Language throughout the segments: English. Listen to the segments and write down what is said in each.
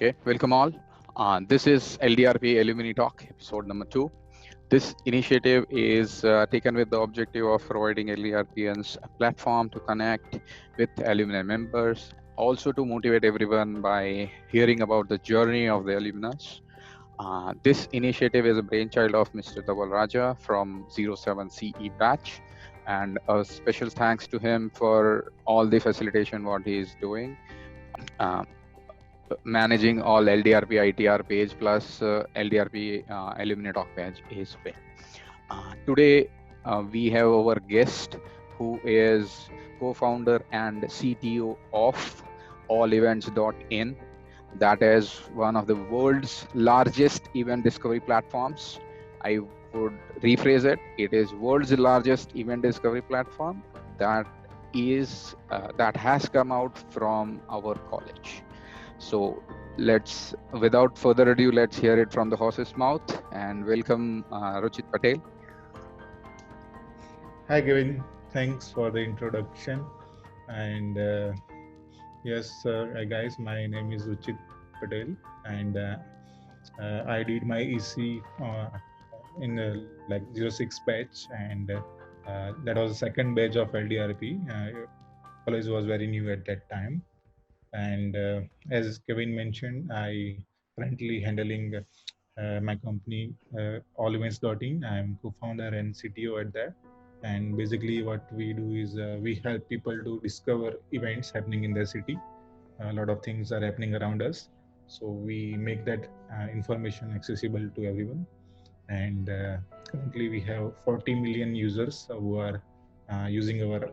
Okay, welcome all. This is LDRP Alumni Talk, episode number 2. This initiative is taken with the objective of providing LDRPians a platform to connect with alumni members, also to motivate everyone by hearing about the journey of the alumnus. This initiative is a brainchild of Mr. Dhaval Raja from 07 CE batch, and a special thanks to him for all the facilitation what he is doing. Uh, Managing all LDRP ITR page plus LDRP Alumni Talk page is way. Today, we have our guest who is co-founder and CTO of allevents.in. That is one of the world's largest event discovery platforms. I would rephrase it. It is world's largest event discovery platform that has come out from our college. So without further ado, let's hear it from the horse's mouth and welcome Ruchit Patel. Hi Kevin, thanks for the introduction. And yes, guys, my name is Ruchit Patel, and I did my EC in 06 batch, and that was the second batch of LDRP. College was very new at that time. And as Kevin mentioned, I currently handling my company allevents.in. I'm co-founder and CTO at that. And basically what we do is we help people to discover events happening in their city. A lot of things are happening around us. So we make that information accessible to everyone. And currently we have 40 million users who are using our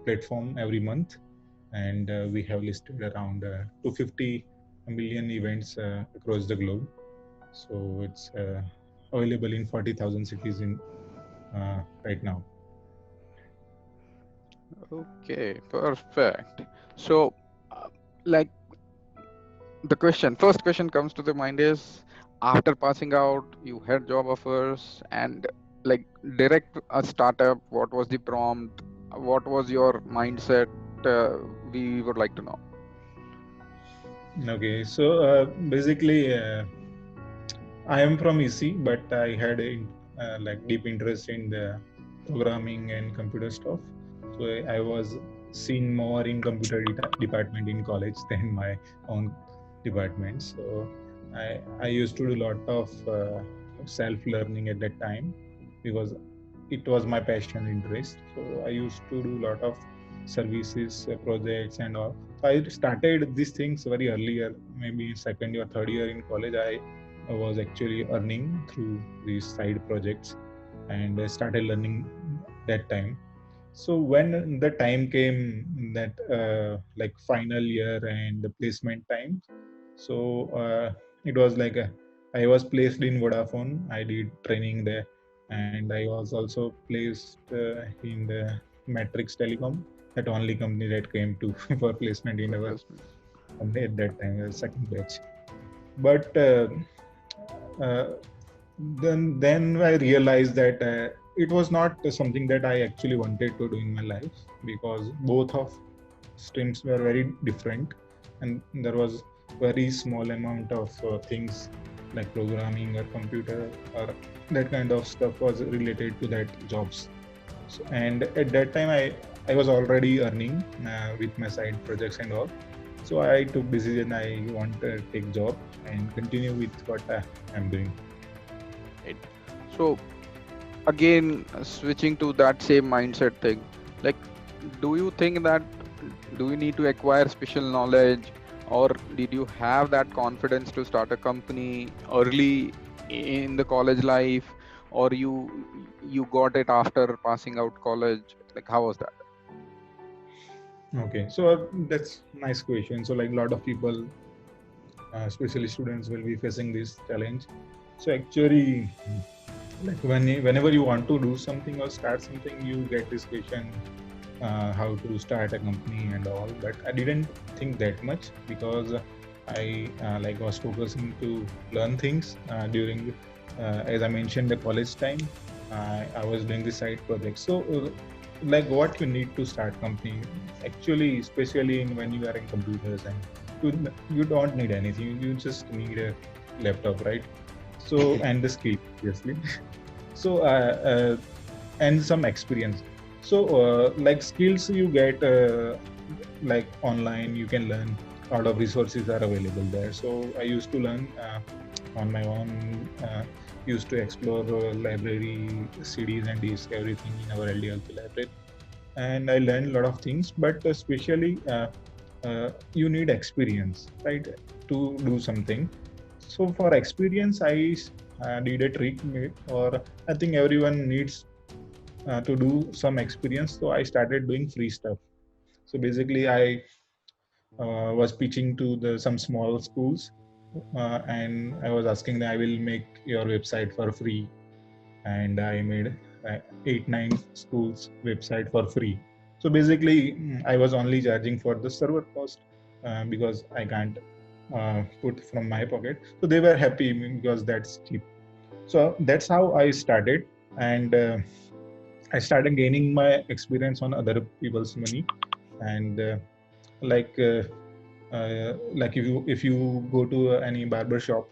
platform every month. And we have listed around 250 million events across the globe. So it's available in 40,000 cities in right now. Okay, perfect. So, the first question comes to the mind is, after passing out, you had job offers and direct a startup. What was the prompt? What was your mindset? We would like to know. Okay, so basically, I am from EC, but I had a deep interest in the programming and computer stuff. So I was seen more in computer department in college than my own department. So I used to do a lot of self-learning at that time because it was my passion interest. So I used to do a lot of services, projects and all. So I started these things very earlier, maybe second or third year in college. I was actually earning through these side projects, and I started learning that time. So when the time came that final year and the placement time, so it was I was placed in Vodafone. I did training there, and I was also placed in the Matrix Telecom, that only company that came to for placement in our company at that time, second batch. But then I realized that it was not something that I actually wanted to do in my life, because both of streams were very different, and there was very small amount of things like programming or computer or that kind of stuff was related to that jobs. So, and at that time I was already earning with my side projects and all. So I took decision I want to take job and continue with what I'm doing. Right. So again, switching to that same mindset thing, do you think that do you need to acquire special knowledge, or did you have that confidence to start a company early in the college life, or you got it after passing out college? How was that? Okay, so that's nice question. So a lot of people, especially students, will be facing this challenge. So actually, whenever you want to do something or start something, you get this question, how to start a company and all. But I didn't think that much, because I was focusing to learn things during, as I mentioned, the college time. I was doing the side project. So what you need to start company, actually, especially when you are in computers and you don't need anything. You just need a laptop, right? So and the skill, obviously. So and some experience. So like skills you get like online, you can learn. A lot of resources are available there. So I used to learn on my own. Used to explore library CDs and disc everything in our LDRP library, and I learned a lot of things. But especially you need experience, right, to do something. So for experience, I did a trick, or I think everyone needs to do some experience. So I started doing free stuff. So basically, I was pitching to some small schools, and I was asking them, I will make your website for free, and I made 8-9 schools website for free. So basically, I was only charging for the server cost because I can't put from my pocket. So they were happy because that's cheap. So that's how I started, and I started gaining my experience on other people's money, and like. Like if you go to any barber shop,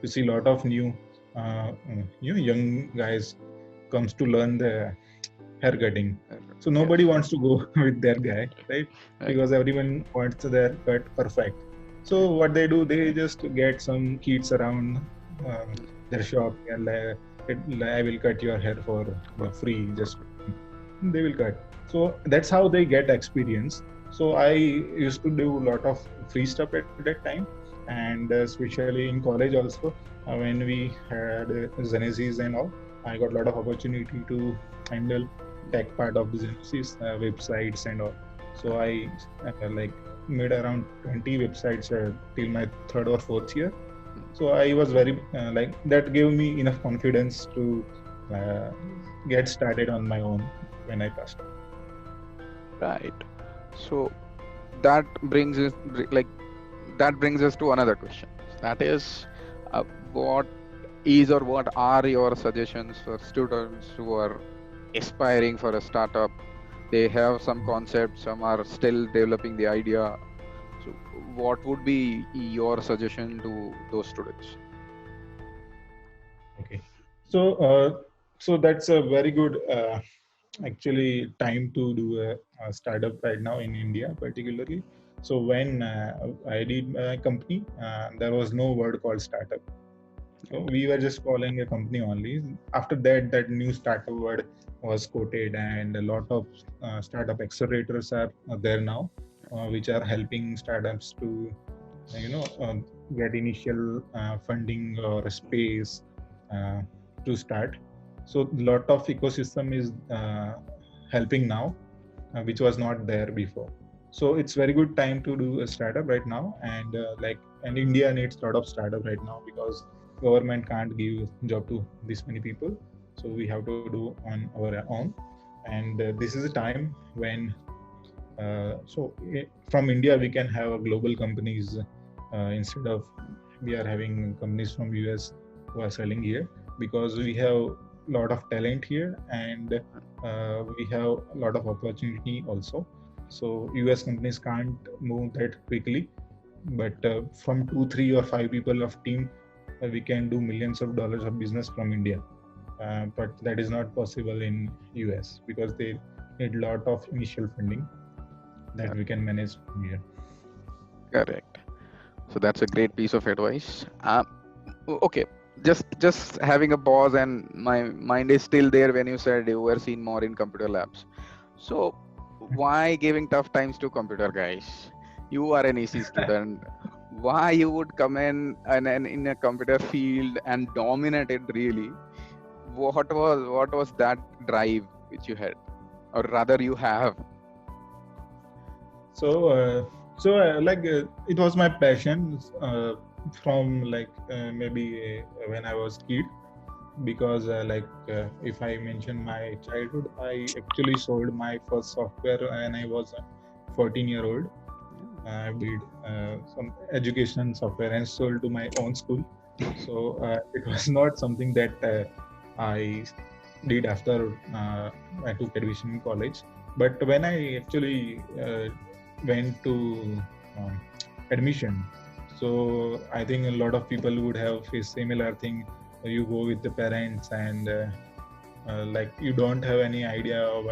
you see a lot of new young guys comes to learn the hair cutting. So nobody wants to go with their guy, right? Because everyone wants their cut perfect. So what they do, they just get some kids around their shop and I will cut your hair for free. Just they will cut. So that's how they get experience. So I used to do a lot of free stuff at that time, and especially in college also, when we had Genesis and all, I got a lot of opportunity to handle tech part of the Genesis websites and all. So I like made around 20 websites till my third or fourth year. So I was very like that gave me enough confidence to get started on my own when I passed. Right. So that brings us to another question. That is, what are your suggestions for students who are aspiring for a startup? They have some concepts, some are still developing the idea. So what would be your suggestion to those students? Okay. So that's a very good actually time to do a startup right now in India, particularly. So when I did my company, there was no word called startup. So we were just calling a company only. After that, that new startup word was quoted, and a lot of startup accelerators are there now, which are helping startups to, get initial funding or space uh, to start. So a lot of ecosystem is helping now, which was not there before. So it's very good time to do a startup right now, and India needs a lot of startup right now because government can't give job to this many people. So we have to do on our own, and this is a time when from India we can have global companies instead of we are having companies from US who are selling here, because we have a lot of talent here, and we have a lot of opportunity also. So US companies can't move that quickly, but from 2, 3, or 5 people of team, we can do millions of dollars of business from India. But that is not possible in US because they need a lot of initial funding that we can manage from here. Correct. So that's a great piece of advice. Okay, just having a pause, and my mind is still there when you said you were seen more in computer labs. So why giving tough times to computer guys? You are an EC student. Why you would come in a computer field and dominate it really? What was that drive which you had, or rather you have? So it was my passion from maybe when I was kid, because if I mention my childhood, I actually sold my first software when I was 14-year-old. I did some education software and sold to my own school. So it was not something that I did after I took admission in college. But when I actually went to um, admission. So I think a lot of people would have faced similar thing. You go with the parents and like you don't have any idea of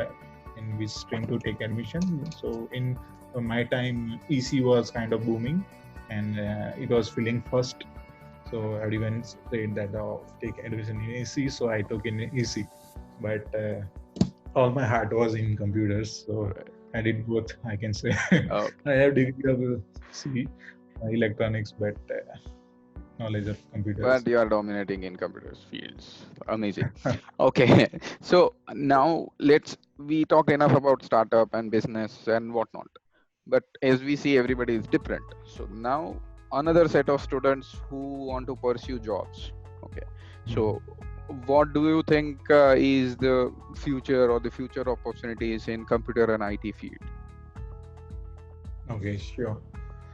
in which stream to take admission. So in my time, EC was kind of booming, and it was filling first. So everyone said that take admission in AC, so I took in EC. But all my heart was in computers, so I did both. I can say I have degree of C electronics, but knowledge of computers. But you are dominating in computers fields. Amazing. Okay. So now we talked enough about startup and business and whatnot. But as we see, everybody is different. So now another set of students who want to pursue jobs. Okay. So what do you think is the future or the future opportunities in computer and IT field? Okay, sure.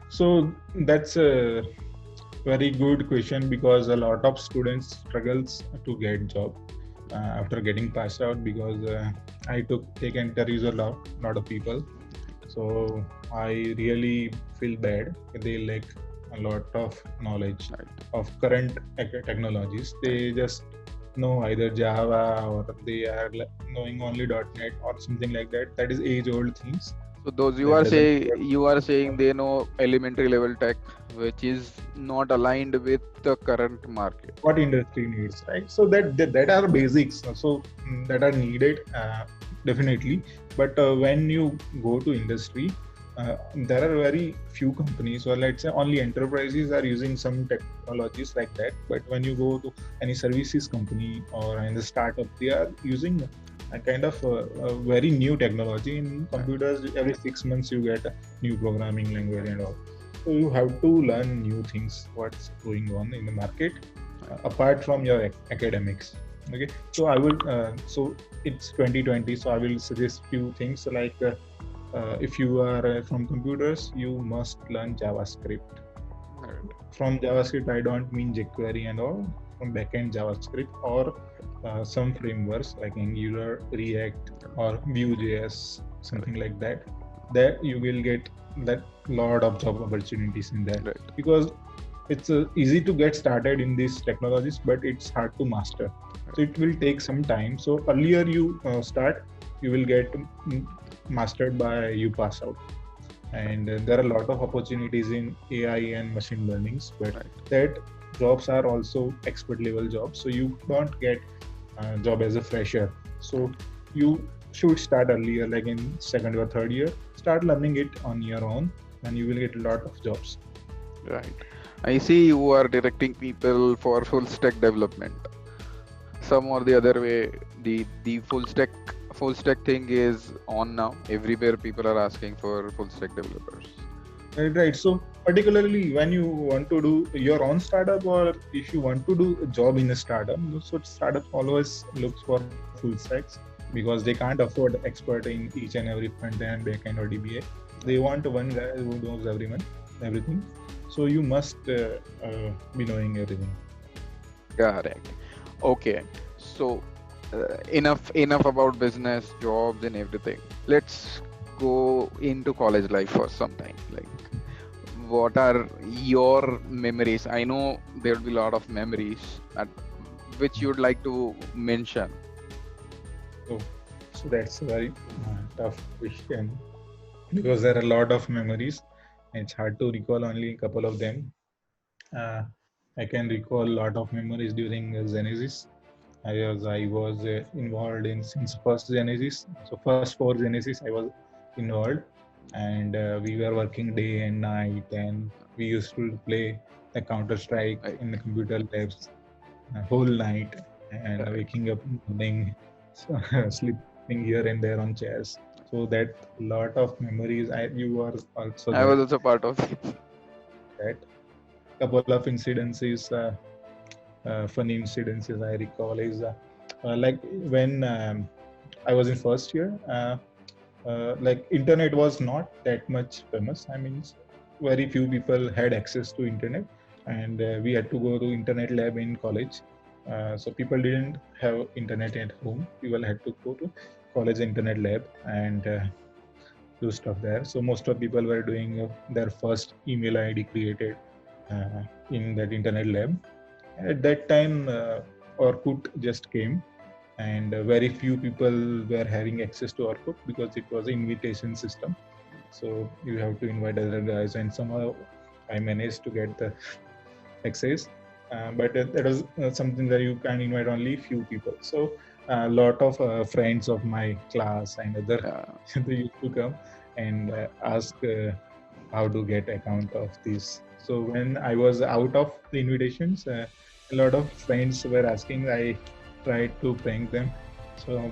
So that's a very good question because a lot of students struggles to get job after getting passed out because I take interviews a lot of people. So I really feel bad. They lack a lot of knowledge of current technologies. They just know either Java or they are knowing only .NET or something like that. That is age-old things. So those you are saying they know elementary level tech, which is not aligned with the current market. What industry needs, right? So that are basics. So that are needed definitely. But when you go to industry, there are very few companies, or let's say only enterprises are using some technologies like that. But when you go to any services company or in the startup, they are using a kind of a very new technology in computers. Every 6 months you get a new programming language and all. So you have to learn new things, what's going on in the market, apart from your academics. Okay, so I will. So it's 2020, so I will suggest few things like if you are from computers, you must learn JavaScript. From JavaScript, I don't mean jQuery and all. From backend JavaScript or some frameworks like Angular, React, or Vue.js, something like that. That you will get that lot of job opportunities in there because it's easy to get started in these technologies, but it's hard to master. So it will take some time. So earlier you start, you will get mastered by you pass out. And there are a lot of opportunities in AI and machine learnings, but that jobs are also expert level jobs. So you don't get a job as a fresher. So you should start earlier, like in second or third year, start learning it on your own, and you will get a lot of jobs. Right. I see you are directing people for full stack development. Some or the other way, the full stack thing is on now. Everywhere people are asking for full stack developers. Right. So particularly when you want to do your own startup, or if you want to do a job in a startup, so startup always looks for full stacks because they can't afford expert in each and every front end, back end, or DBA. They want one guy who knows everything. So you must be knowing everything. Correct. Okay. So enough about business, jobs, and everything. Let's go into college life for some time. Like, what are your memories? I know there will be a lot of memories which you'd like to mention. So that's a very tough question because there are a lot of memories. It's hard to recall only a couple of them. I can recall a lot of memories during Genesis. I was involved in since first Genesis. So first 4 Genesis I was involved, and we were working day and night, and we used to play the Counter Strike in the computer labs whole night, and waking up in the morning, sleeping here and there on chairs. So that lot of memories. You were also I there. was also part of it. That couple of incidences. Funny incidences I recall is like when I was in first year, like internet was not that much famous. I mean, very few people had access to internet, and we had to go to internet lab in college. So people didn't have internet at home. People had to go to college internet lab, and do stuff there. So most of people were doing their first email ID created in that internet lab. At that time, Orkut just came, and very few people were having access to Orkut because it was an invitation system. So you have to invite other guys, and somehow I managed to get the access. But that was something that you can invite only few people. So a lot of friends of my class and other they used to come and ask how to get account of this. So when I was out of the invitations, a lot of friends were asking. I tried to prank them. So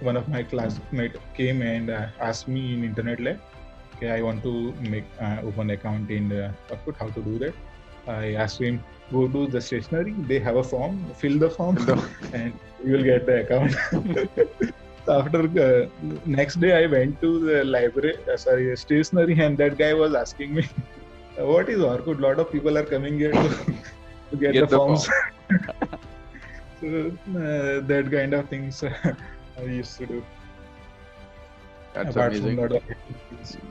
one of my classmates came and asked me in internet lab, okay, I want to make open account in Orkut. How to do that? I asked him, go to the stationery. They have a form. Fill the form, and you will get the account. So after next day, I went to the library, stationery, and that guy was asking me, "What is Orkut? A lot of people are coming here to get the forms." So that kind of things I used to do. That's amazing.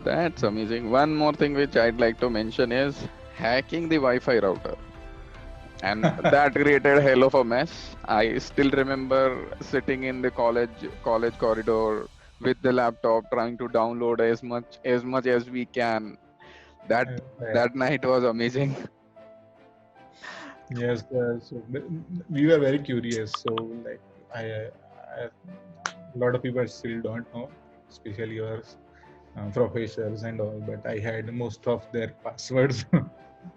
That's amazing. One more thing which I'd like to mention is hacking the Wi-Fi router. And that created hell of a mess. I still remember sitting in the college corridor with the laptop trying to download as much as we can. That night was amazing. Yes, so we were very curious. So like a lot of people still don't know, especially your professors and all. But I had most of their passwords.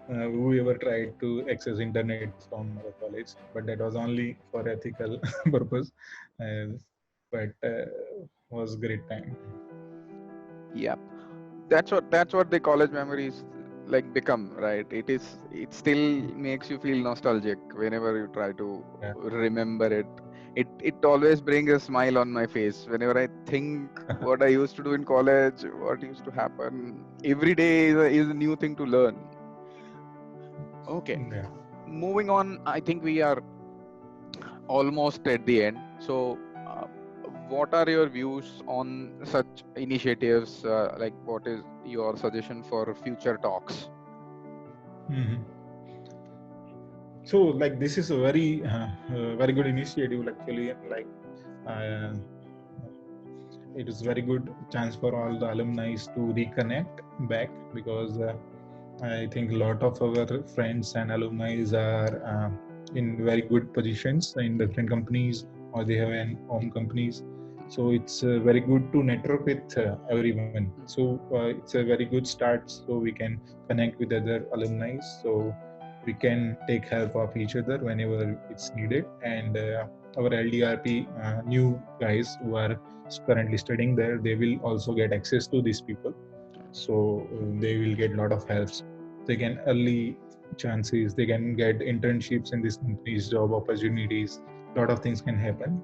Whoever tried to access internet from our college, but that was only for ethical purpose. But was great time. Yeah, that's what the college memories like become, right? It still makes you feel nostalgic whenever you try to remember it. It always brings a smile on my face whenever I think what I used to do in college, what used to happen. Every day is a new thing to learn. Okay, moving on. I think we are almost at the end. So, what are your views on such initiatives? Like, what is your suggestion for future talks? Mm-hmm. So, like, this is a very good initiative. Actually, like, it is very good chance for all the alumni to reconnect back, because I think a lot of our friends and alumni are in very good positions in different companies, or they have own companies. So it's very good to network with everyone. So it's a very good start. So we can connect with other alumni. So we can take help of each other whenever it's needed. And our LDRP new guys who are currently studying there, they will also get access to these people. So they will get a lot of helps. They can early chances, they can get internships in these companies, job opportunities, a lot of things can happen.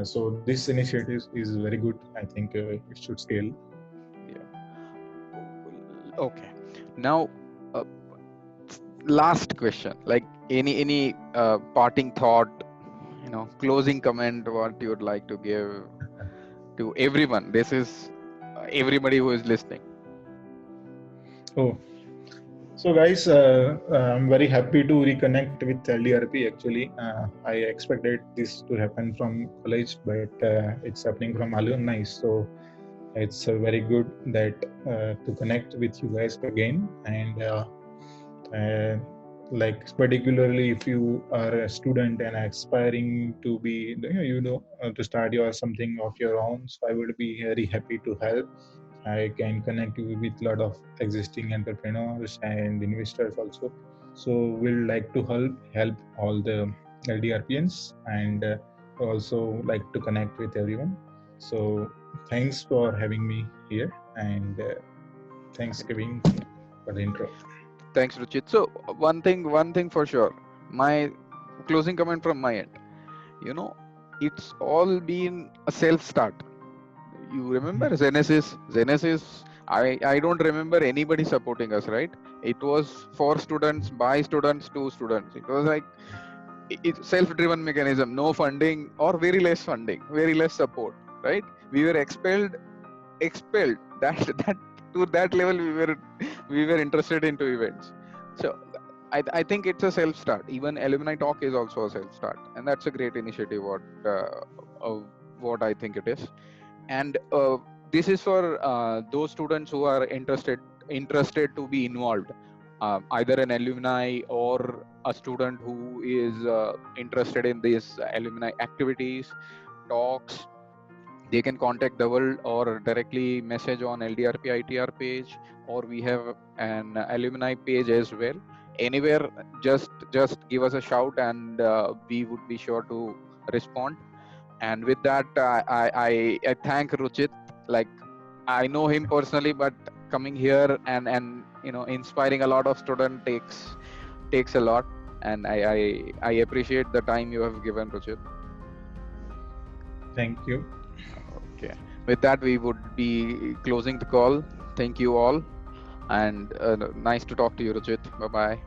So this initiative is very good. I think it should scale. Yeah. Okay. Now, last question. Like any parting thought, closing comment, what you would like to give to everyone? This is everybody who is listening. Oh, so guys, I'm very happy to reconnect with LDRP. Actually, I expected this to happen from college, but it's happening from alumni. So it's very good that to connect with you guys again. And like particularly if you are a student and aspiring to be, to start your something of your own, so I would be very happy to help. I can connect you with a lot of existing entrepreneurs and investors also. So we'll like to help all the LDRPNs, and also like to connect with everyone. So thanks for having me here, and thanks Kevin for the intro. Thanks, Ruchit. So one thing for sure. My closing comment from my end. It's all been a self-start. You remember Genesis? I don't remember anybody supporting us, right? It was for students, by students, to students. It was like it's self-driven mechanism, no funding or very less funding, very less support, right? We were expelled expelled. That to that level we were interested into events. So I think it's a self start. Even alumni talk is also a self start, and that's a great initiative. What I think it is, and this is for those students who are interested to be involved, either an alumni or a student who is interested in these alumni activities, talks. They can contact Double or directly message on LDRP ITR page, or we have an alumni page as well. Anywhere, just give us a shout, and we would be sure to respond. And with that, I thank Ruchit. Like, I know him personally, but coming here and inspiring a lot of student takes a lot, and I appreciate the time you have given, Ruchit. Thank you. Okay. With that, we would be closing the call. Thank you all, and nice to talk to you, Ruchit. Bye bye.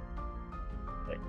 Thanks.